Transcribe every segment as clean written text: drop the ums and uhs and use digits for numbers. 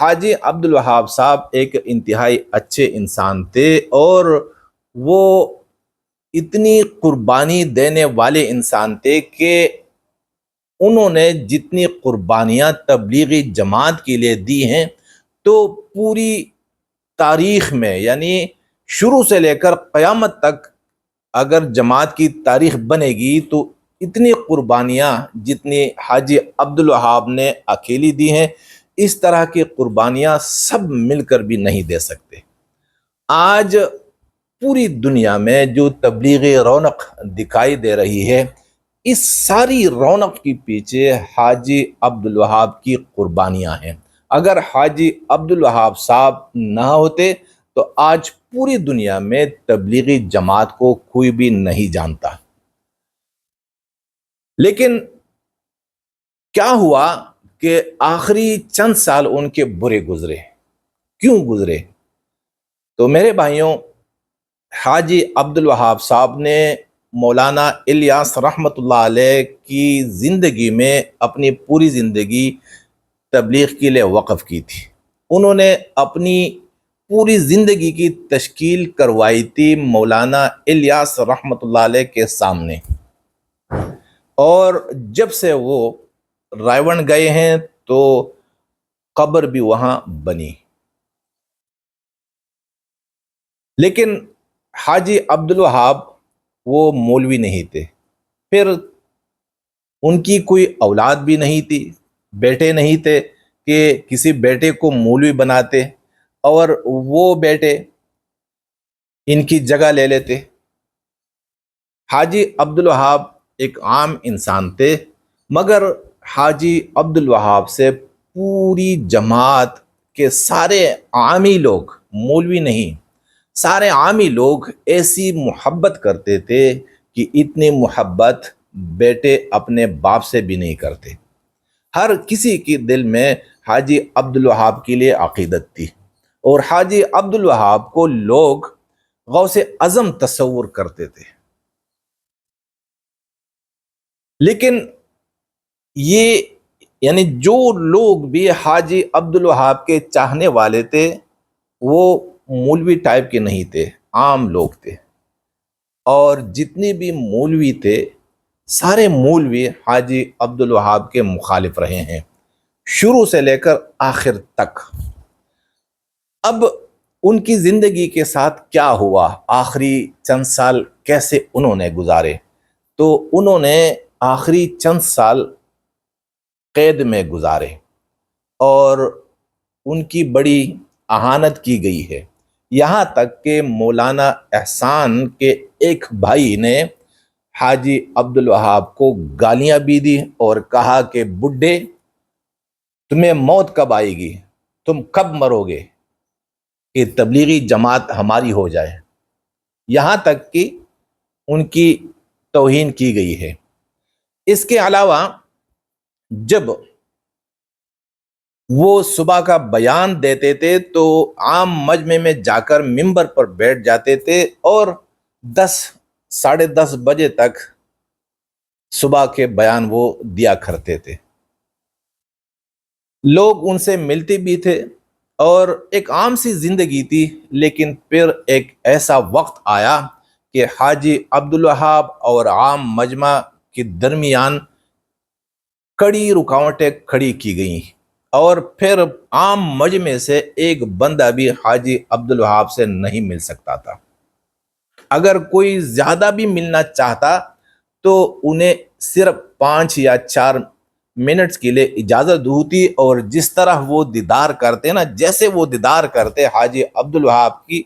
حاجی عبد الوہاب صاحب ایک انتہائی اچھے انسان تھے، اور وہ اتنی قربانی دینے والے انسان تھے کہ انہوں نے جتنی قربانیاں تبلیغی جماعت کے لیے دی ہیں، تو پوری تاریخ میں، یعنی شروع سے لے کر قیامت تک اگر جماعت کی تاریخ بنے گی تو اتنی قربانیاں جتنی حاجی عبد الوہاب نے اکیلی دی ہیں، اس طرح کی قربانیاں سب مل کر بھی نہیں دے سکتے۔ آج پوری دنیا میں جو تبلیغی رونق دکھائی دے رہی ہے، اس ساری رونق کے پیچھے حاجی عبد الوہاب کی قربانیاں ہیں۔ اگر حاجی عبد الوہاب صاحب نہ ہوتے تو آج پوری دنیا میں تبلیغی جماعت کو کوئی بھی نہیں جانتا۔ لیکن کیا ہوا کہ آخری چند سال ان کے برے گزرے۔ کیوں گزرے؟ تو میرے بھائیوں، حاجی عبد الوہاب صاحب نے مولانا الیاس رحمۃ اللہ علیہ کی زندگی میں اپنی پوری زندگی تبلیغ کے لیے وقف کی تھی۔ انہوں نے اپنی پوری زندگی کی تشکیل کروائی تھی مولانا الیاس رحمۃ اللہ علیہ کے سامنے، اور جب سے وہ رائے ون گئے ہیں تو قبر بھی وہاں بنی۔ لیکن حاجی عبد الوہاب وہ مولوی نہیں تھے، پھر ان کی کوئی اولاد بھی نہیں تھی، بیٹے نہیں تھے کہ کسی بیٹے کو مولوی بناتے اور وہ بیٹے ان کی جگہ لے لیتے۔ حاجی عبد الوہاب ایک عام انسان تھے، مگر حاجی عبد الوہاب سے پوری جماعت کے سارے عامی لوگ، مولوی نہیں، سارے عامی لوگ ایسی محبت کرتے تھے کہ اتنی محبت بیٹے اپنے باپ سے بھی نہیں کرتے۔ ہر کسی کے دل میں حاجی عبد الوہاب کے لیے عقیدت تھی، اور حاجی عبد الوہاب کو لوگ غوث اعظم تصور کرتے تھے۔ لیکن یہ یعنی جو لوگ بھی حاجی عبد الوہاب کے چاہنے والے تھے وہ مولوی ٹائپ کے نہیں تھے، عام لوگ تھے، اور جتنے بھی مولوی تھے سارے مولوی حاجی عبد الوہاب کے مخالف رہے ہیں، شروع سے لے کر آخر تک۔ اب ان کی زندگی کے ساتھ کیا ہوا، آخری چند سال کیسے انہوں نے گزارے؟ تو انہوں نے آخری چند سال قید میں گزارے، اور ان کی بڑی اہانت کی گئی ہے، یہاں تک کہ مولانا احسان کے ایک بھائی نے حاجی عبد الوہاب کو گالیاں بھی دی اور کہا کہ بڈھے، تمہیں موت کب آئے گی، تم کب مرو گے کہ تبلیغی جماعت ہماری ہو جائے، یہاں تک کہ ان کی توہین کی گئی ہے۔ اس کے علاوہ جب وہ صبح کا بیان دیتے تھے تو عام مجمع میں جا کر ممبر پر بیٹھ جاتے تھے، اور 10 بجے تک صبح کے بیان وہ دیا کرتے تھے۔ لوگ ان سے ملتے بھی تھے، اور ایک عام سی زندگی تھی۔ لیکن پھر ایک ایسا وقت آیا کہ حاجی عبد الوہاب اور عام مجمع کے درمیان کڑی رکاوٹیں کھڑی کی گئیں، اور پھر عام مجمع سے ایک بندہ بھی حاجی عبد الوہاب سے نہیں مل سکتا تھا۔ اگر کوئی زیادہ بھی ملنا چاہتا تو انہیں صرف 5 یا 4 منٹس کے لیے اجازت ہوتی، اور جس طرح وہ دیدار کرتے نا، جیسے وہ دیدار کرتے حاجی عبد الوہاب کی،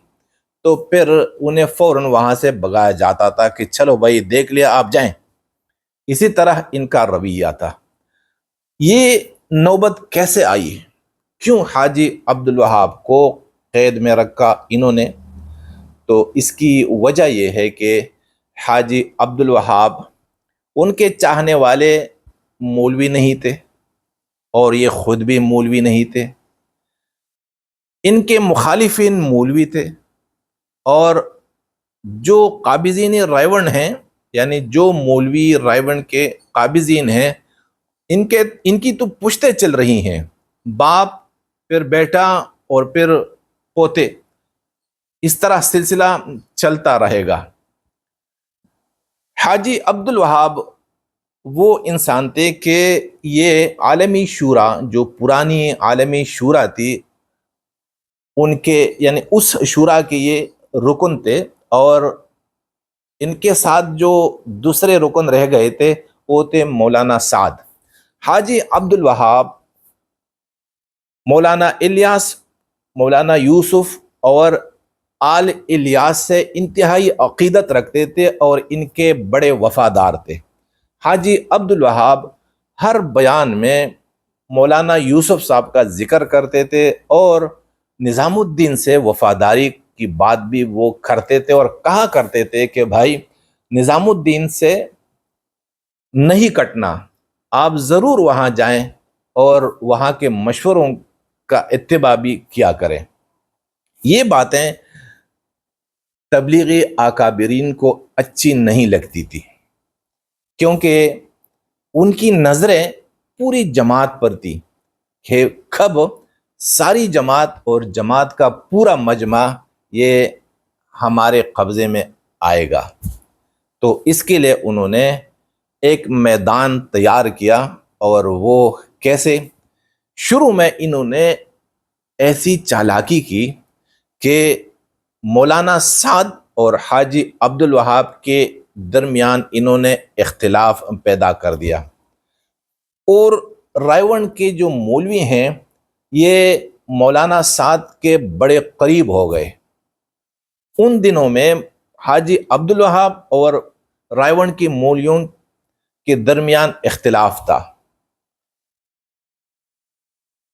تو پھر انہیں فوراً وہاں سے بھگایا جاتا تھا کہ چلو بھائی دیکھ لیا، آپ جائیں۔ اسی طرح ان کا رویہ تھا۔ یہ نوبت کیسے آئی؟ کیوں حاجی عبد الوہاب کو قید میں رکھا انہوں نے؟ تو اس کی وجہ یہ ہے کہ حاجی عبد الوہاب ان کے چاہنے والے مولوی نہیں تھے، اور یہ خود بھی مولوی نہیں تھے، ان کے مخالفین مولوی تھے، اور جو قابضین رائے ون ہیں، یعنی جو مولوی رائے ون کے قابضین ہیں، ان کی تو پشتیں چل رہی ہیں، باپ پھر بیٹا اور پھر پوتے، اس طرح سلسلہ چلتا رہے گا۔ حاجی عبد الوہاب وہ انسان تھے کہ یہ عالمی شورا، جو پرانی عالمی شورا تھی، ان کے یعنی اس شورا کے یہ رکن تھے، اور ان کے ساتھ جو دوسرے رکن رہ گئے تھے وہ تھے مولانا سعد، حاجی عبد الوہاب، مولانا الیاس، مولانا یوسف اور آل الیاس سے انتہائی عقیدت رکھتے تھے اور ان کے بڑے وفادار تھے۔ حاجی عبد الوہاب ہر بیان میں مولانا یوسف صاحب کا ذکر کرتے تھے، اور نظام الدین سے وفاداری کی بات بھی وہ کرتے تھے، اور کہا کرتے تھے کہ بھائی نظام الدین سے نہیں کٹنا، آپ ضرور وہاں جائیں اور وہاں کے مشوروں کا اتباع بھی کیا کریں۔ یہ باتیں تبلیغی اکابرین کو اچھی نہیں لگتی تھی، کیونکہ ان کی نظریں پوری جماعت پر تھی کہ کب ساری جماعت اور جماعت کا پورا مجمع یہ ہمارے قبضے میں آئے گا۔ تو اس کے لیے انہوں نے ایک میدان تیار کیا، اور وہ کیسے؟ شروع میں انہوں نے ایسی چالاکی کی کہ مولانا سعد اور حاجی عبد الوہاب کے درمیان انہوں نے اختلاف پیدا کر دیا، اور رائے کے جو مولوی ہیں یہ مولانا سعد کے بڑے قریب ہو گئے۔ ان دنوں میں حاجی عبد الوہاب اور رائے کے مولویوں کے درمیان اختلاف تھا،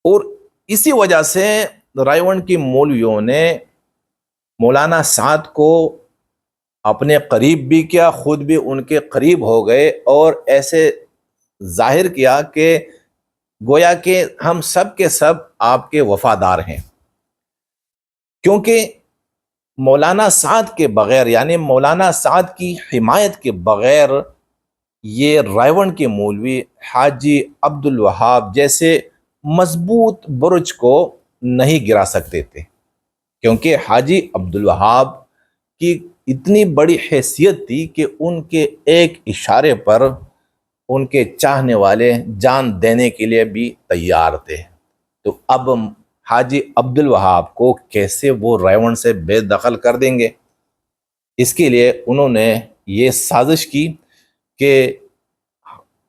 اور اسی وجہ سے رائے کے مولویوں نے مولانا سعد کو اپنے قریب بھی کیا، خود بھی ان کے قریب ہو گئے، اور ایسے ظاہر کیا کہ گویا کہ ہم سب کے سب آپ کے وفادار ہیں، کیونکہ مولانا سعد کے بغیر، یعنی مولانا سعد کی حمایت کے بغیر، یہ رائے کے مولوی حاجی عبد الوہاب جیسے مضبوط برج کو نہیں گرا سکتے تھے، کیونکہ حاجی عبد الوہاب کی اتنی بڑی حیثیت تھی کہ ان کے ایک اشارے پر ان کے چاہنے والے جان دینے کے لیے بھی تیار تھے۔ تو اب حاجی عبد الوہاب کو کیسے وہ رائے سے بے دخل کر دیں گے؟ اس کے لیے انہوں نے یہ سازش کی کہ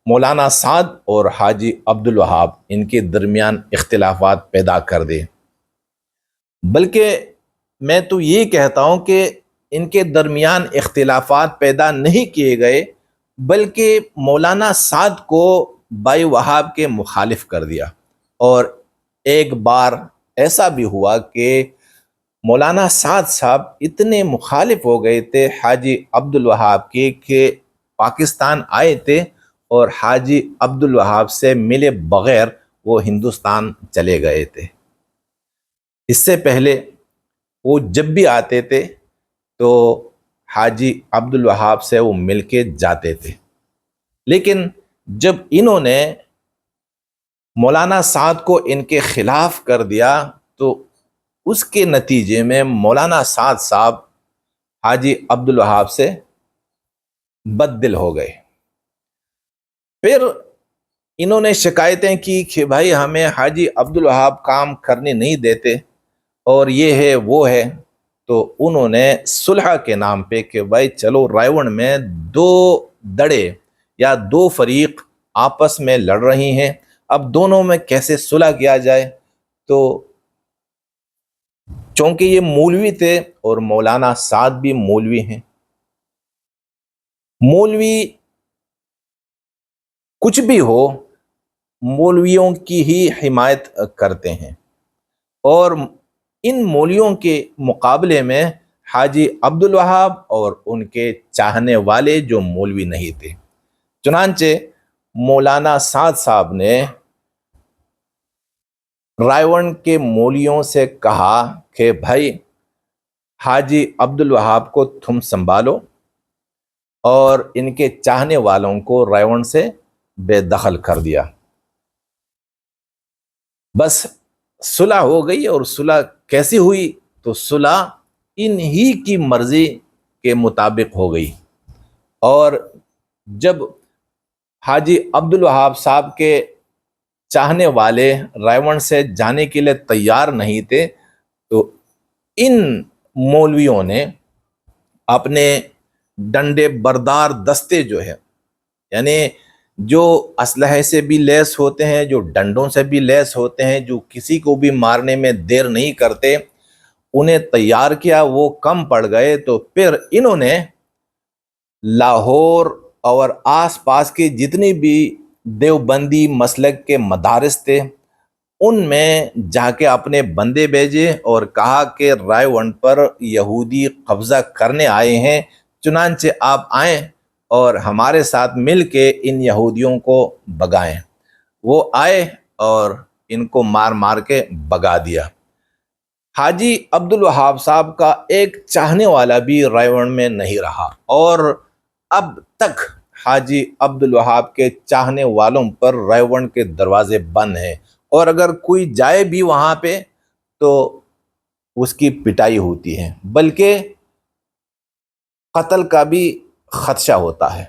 مولانا سعد اور حاجی عبد الوہاب ان کے درمیان اختلافات پیدا کر دے۔ بلکہ میں تو یہ کہتا ہوں کہ ان کے درمیان اختلافات پیدا نہیں کیے گئے، بلکہ مولانا سعد کو بائی وہاب کے مخالف کر دیا، اور ایک بار ایسا بھی ہوا کہ مولانا سعد صاحب اتنے مخالف ہو گئے تھے حاجی عبد الوہاب کے کہ پاکستان آئے تھے اور حاجی عبد الوہاب سے ملے بغیر وہ ہندوستان چلے گئے تھے۔ اس سے پہلے وہ جب بھی آتے تھے تو حاجی عبد الوہاب سے وہ مل کے جاتے تھے، لیکن جب انہوں نے مولانا سعد کو ان کے خلاف کر دیا تو اس کے نتیجے میں مولانا سعد صاحب حاجی عبد الوہاب سے بد دل ہو گئے۔ پھر انہوں نے شکایتیں کی کہ بھائی ہمیں حاجی عبد الوہاب کام کرنے نہیں دیتے، اور یہ ہے وہ ہے۔ تو انہوں نے صلح کے نام پہ کہ بھائی چلو رائے میں دو دڑے یا دو فریق آپس میں لڑ رہی ہیں، اب دونوں میں کیسے صلح کیا جائے؟ تو چونکہ یہ مولوی تھے اور مولانا سعد بھی مولوی ہیں، مولوی کچھ بھی ہو مولویوں کی ہی حمایت کرتے ہیں، اور ان مولویوں کے مقابلے میں حاجی عبد الوہاب اور ان کے چاہنے والے جو مولوی نہیں تھے۔ چنانچہ مولانا سعد صاحب نے رائے کے مولویوں سے کہا کہ بھائی حاجی عبد الوہاب کو تم سنبھالو اور ان کے چاہنے والوں کو رائے سے بے دخل کر دیا۔ بس صلح ہو گئی، اور صلح کیسی ہوئی؟ تو صلح انہی کی مرضی کے مطابق ہو گئی۔ اور جب حاجی عبدالوہاب صاحب کے چاہنے والے رائیونڈ سے جانے کے لیے تیار نہیں تھے، تو ان مولویوں نے اپنے ڈنڈے بردار دستے جو ہے، یعنی جو اسلحے سے بھی لیس ہوتے ہیں، جو ڈنڈوں سے بھی لیس ہوتے ہیں، جو کسی کو بھی مارنے میں دیر نہیں کرتے، انہیں تیار کیا۔ وہ کم پڑ گئے تو پھر انہوں نے لاہور اور آس پاس کے جتنی بھی دیوبندی مسلک کے مدارس تھے، ان میں جا کے اپنے بندے بھیجے اور کہا کہ رائے ونڈ پر یہودی قبضہ کرنے آئے ہیں، چنانچہ آپ آئیں اور ہمارے ساتھ مل کے ان یہودیوں کو بگائیں۔ وہ آئے اور ان کو مار مار کے بگا دیا۔ حاجی عبدالوہاب صاحب کا ایک چاہنے والا بھی رائے ونڈ میں نہیں رہا، اور اب تک حاجی عبدالوہاب کے چاہنے والوں پر رائے ونڈ کے دروازے بند ہیں، اور اگر کوئی جائے بھی وہاں پہ تو اس کی پٹائی ہوتی ہے، بلکہ قتل کا بھی خدشہ ہوتا ہے۔